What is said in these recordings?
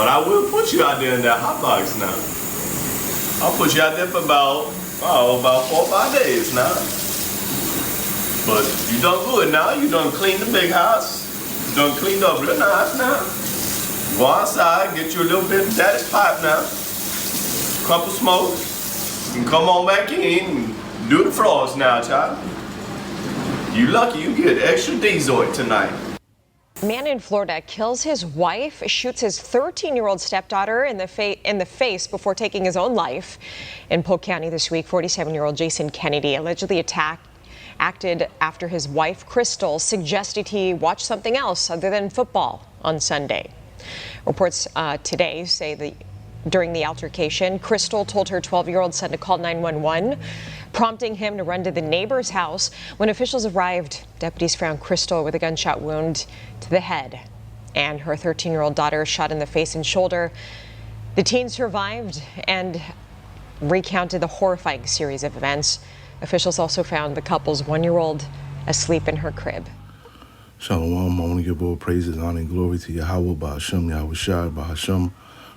But I will put you out there in that hot box now. I'll put you out there for about 4 or 5 days now. But you done good now. You done clean the big house. You done cleaned up real nice now. Go outside, get you a little bit of daddy's pipe now. Couple smokes. You can come on back in and do the floors now, child. You lucky you get extra dessert tonight. A man in Florida kills his wife, shoots his 13-year-old stepdaughter in the face before taking his own life. In Polk County this week, 47-year-old Jason Kennedy allegedly acted after his wife, Crystal, suggested he watch something else other than football on Sunday. Reports today say that during the altercation, Crystal told her 12-year-old son to call 911, prompting him to run to the neighbor's house. When officials arrived, deputies found Crystal with a gunshot wound to the head and her 13-year-old daughter shot in the face and shoulder. The teen survived and recounted the horrifying series of events. Officials also found the couple's 1-year-old asleep in her crib. Shalom. I want to give all praises, honor, and glory to YAHAWAH, BAHASHAM, YAHAWASHI, BAHASHAM,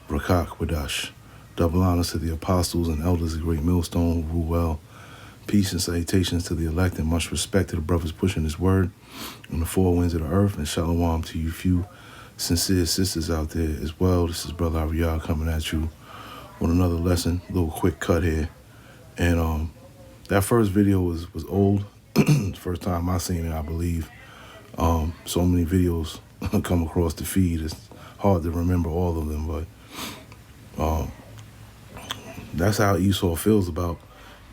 BARAK, Wadash. Double honors to the apostles and elders of Great Millstone who rule well. Peace and salutations to the elect, and much respect to the brothers pushing this word on the four winds of the earth. And shalom to you few sincere sisters out there as well. This is Brother Ariyah coming at you with another lesson. A little quick cut here. And that first video was old. First time I seen it, I believe. So many videos come across the feed. It's hard to remember all of them, but that's how Esau feels about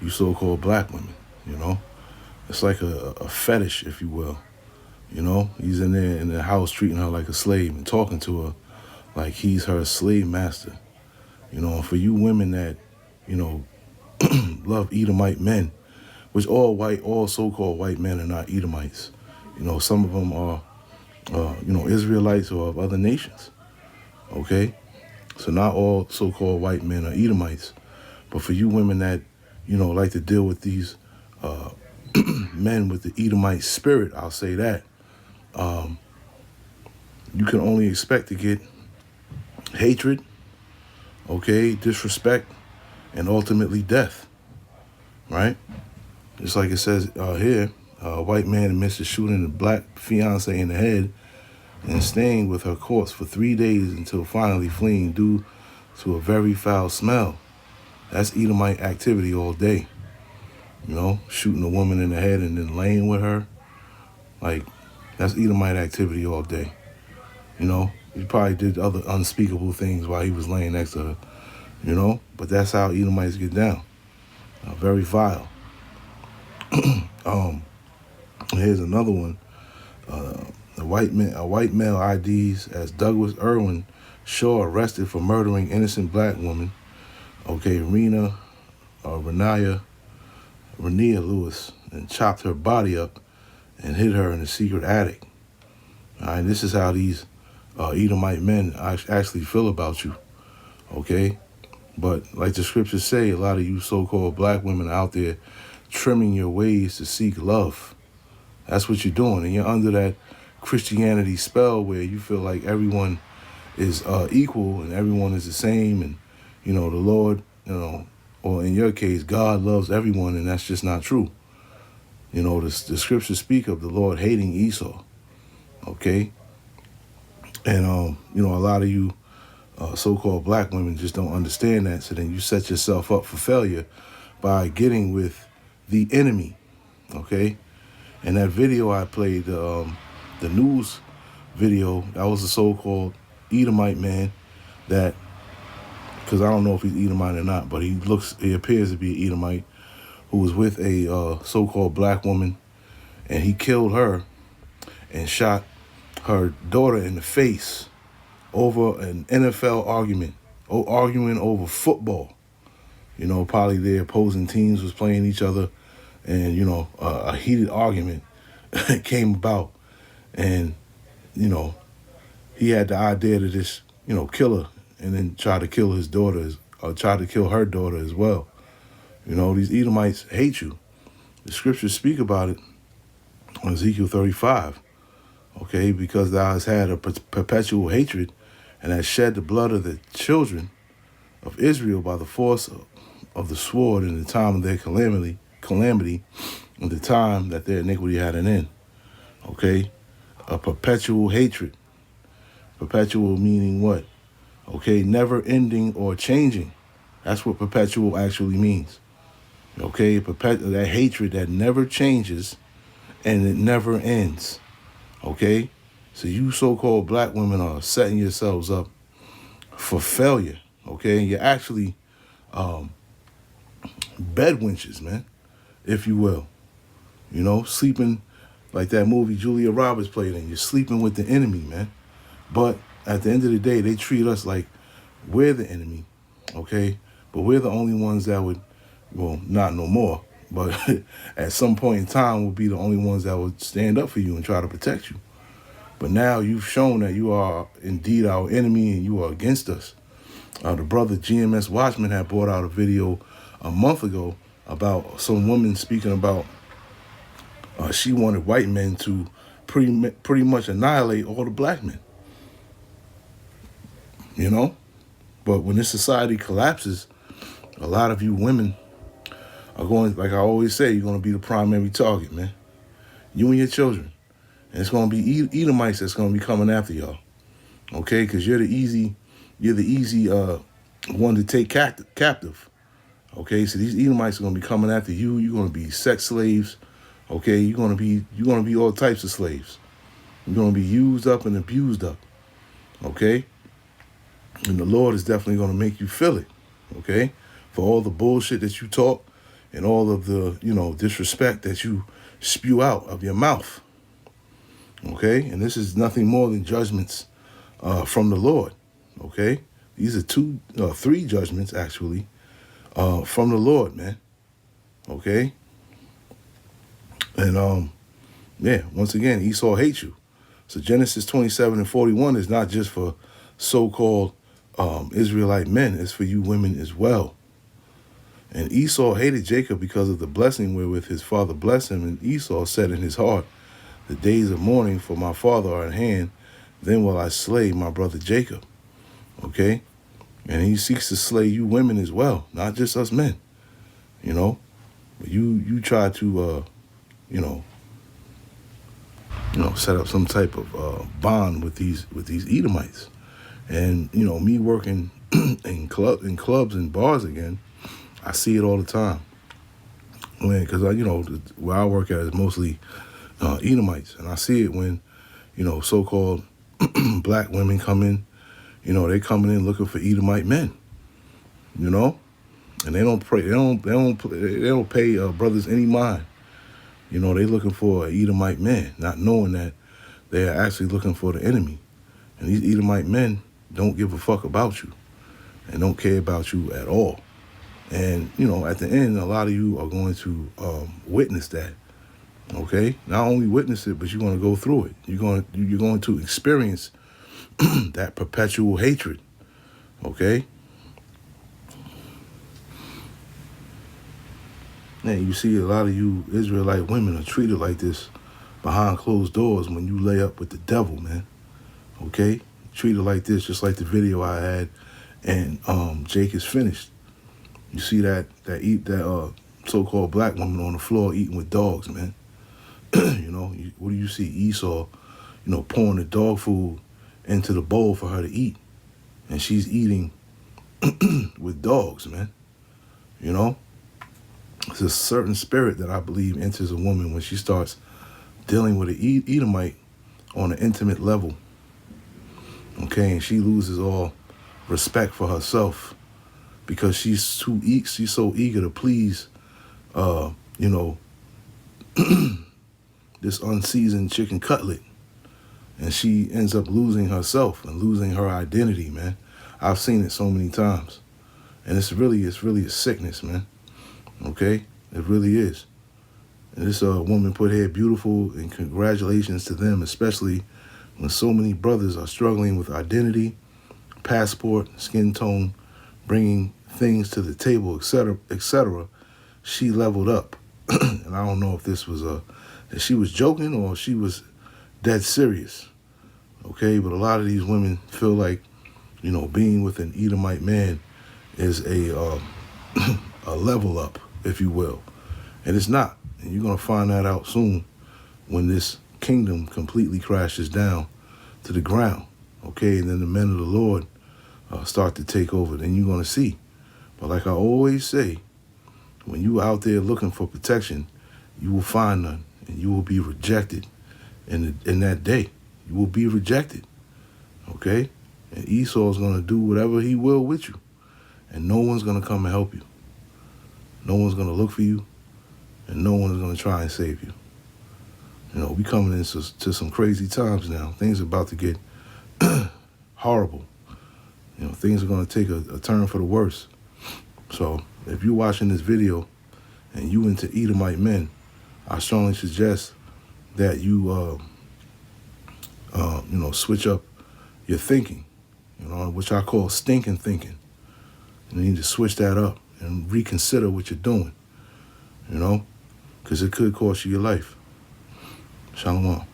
you so-called black women, you know? It's like a fetish, if you will, you know? He's in there in the house treating her like a slave and talking to her like he's her slave master, you know? And for you women that, you know, love Edomite men, which all so-called white men are not Edomites. You know, some of them are, you know, Israelites or of other nations, okay? So not all so-called white men are Edomites. But for you women that, you know, like to deal with these men with the Edomite spirit, I'll say that, you can only expect to get hatred, okay, disrespect, and ultimately death, right? Just like it says here, a white man admits to shooting a black fiancé in the head and staying with her corpse for 3 days until finally fleeing due to a very foul smell. That's Edomite activity all day. You know, shooting a woman in the head and then laying with her. Like, that's Edomite activity all day. You know, he probably did other unspeakable things while he was laying next to her. You know, but that's how Edomites get down. Very vile. Here's another one. A white male IDs as Douglas Irwin Shaw arrested for murdering innocent black woman. Okay, Renia Lewis, and chopped her body up and hid her in a secret attic. All right, this is how these Edomite men actually feel about you. Okay, but like the scriptures say, a lot of you so-called black women are out there trimming your ways to seek love. That's what you're doing, and you're under that Christianity spell where you feel like everyone is equal and everyone is the same, and you know the Lord, you know, or in your case, God loves everyone, and that's just not true. You know, the scriptures speak of the Lord hating Esau. Okay, and you know, a lot of you so-called black women just don't understand that, so then you set yourself up for failure by getting with the enemy. Okay. And that video I played, the news video, that was a so-called Edomite man that, because I don't know if he's Edomite or not, but he appears to be an Edomite who was with a so-called black woman, and he killed her and shot her daughter in the face over an NFL argument, arguing over football. You know, probably their opposing teams was playing each other, and, you know, a heated argument came about. And, you know, he had the idea to just, you know, kill her and then try to kill his daughter, or try to kill her daughter as well. You know, these Edomites hate you. The scriptures speak about it on Ezekiel 35, okay, because thou hast had a perpetual hatred and has shed the blood of the children of Israel by the force of the sword in the time of their calamity, in the time that their iniquity had an end. Okay? A perpetual hatred. Perpetual meaning what? Okay, never ending or changing. That's what perpetual actually means. Okay, that hatred that never changes and it never ends. Okay? So you so-called black women are setting yourselves up for failure. Okay? You're actually bed wenches, man, if you will. You know, sleeping like that movie Julia Roberts played in. You're sleeping with the enemy, man. But at the end of the day, they treat us like we're the enemy, okay? But we're the only ones that would, well, not no more, but at some point in time will be the only ones that would stand up for you and try to protect you. But now you've shown that you are indeed our enemy and you are against us. The brother GMS Watchman had brought out a video a month ago about some woman speaking about she wanted white men to pretty much annihilate all the black men. You know? But when this society collapses, a lot of you women are going, like I always say, you're going to be the primary target, man. You and your children. And it's going to be Edomites that's going to be coming after y'all. Okay? Because you're the easy one to take captive. Okay? So these Edomites are going to be coming after you. You're going to be sex slaves. Okay? You're going to be all types of slaves. You're going to be used up and abused up. Okay? And the Lord is definitely going to make you feel it, okay? For all the bullshit that you talk and all of the, disrespect that you spew out of your mouth, okay? And this is nothing more than judgments from the Lord, okay? These are three judgments, actually, from the Lord, man, okay? And, once again, Esau hates you. So Genesis 27:41 is not just for so-called Israelite men, is for you women as well. And Esau hated Jacob because of the blessing wherewith his father blessed him. And Esau said in his heart, the days of mourning for my father are at hand, then will I slay my brother Jacob. Okay? And he seeks to slay you women as well, not just us men. You know? But you try to, set up some type of bond with these Edomites. And, me working in clubs and bars again, I see it all the time. Because, where I work at is mostly Edomites. And I see it when, so-called black women come in, they coming in looking for Edomite men, and they don't pray. They don't pay brothers any mind. They looking for an Edomite man, not knowing that they are actually looking for the enemy. And these Edomite men don't give a fuck about you and don't care about you at all. And, at the end, a lot of you are going to witness that, okay? Not only witness it, but you're going to go through it. You're going to experience that perpetual hatred, okay? And you see a lot of you Israelite women are treated like this behind closed doors when you lay up with the devil, man, okay? Treated like this, just like the video I had, and Jake is finished. You see that so-called black woman on the floor eating with dogs, man. What do you see? Esau, pouring the dog food into the bowl for her to eat, and she's eating with dogs, man. It's a certain spirit that I believe enters a woman when she starts dealing with an Edomite on an intimate level. Okay, and she loses all respect for herself because she's so eager to please, this unseasoned chicken cutlet, and she ends up losing herself and losing her identity, man. I've seen it so many times, and it's really a sickness, man. Okay, it really is. And this woman put here beautiful, and congratulations to them, especially when so many brothers are struggling with identity, passport, skin tone, bringing things to the table, etc., etc. She leveled up. And I don't know if this was that she was joking or she was dead serious. Okay, but a lot of these women feel like you know, being with an Edomite man is a a level up, if you will. And it's not. And you're going to find that out soon when this kingdom completely crashes down to the ground, okay? And then the men of the Lord start to take over. Then you're going to see. But like I always say, when you out there looking for protection, you will find none, and you will be rejected in that day. You will be rejected, okay? And Esau's going to do whatever he will with you, and no one's going to come and help you. No one's going to look for you, and no one is going to try and save you. You know, we coming into some crazy times now. Things are about to get horrible. You know, things are going to take a turn for the worse. So if you're watching this video and you into Edomite men, I strongly suggest that you, you know, switch up your thinking, you know, which I call stinking thinking. You need to switch that up and reconsider what you're doing, you know, because it could cost you your life. Shalom.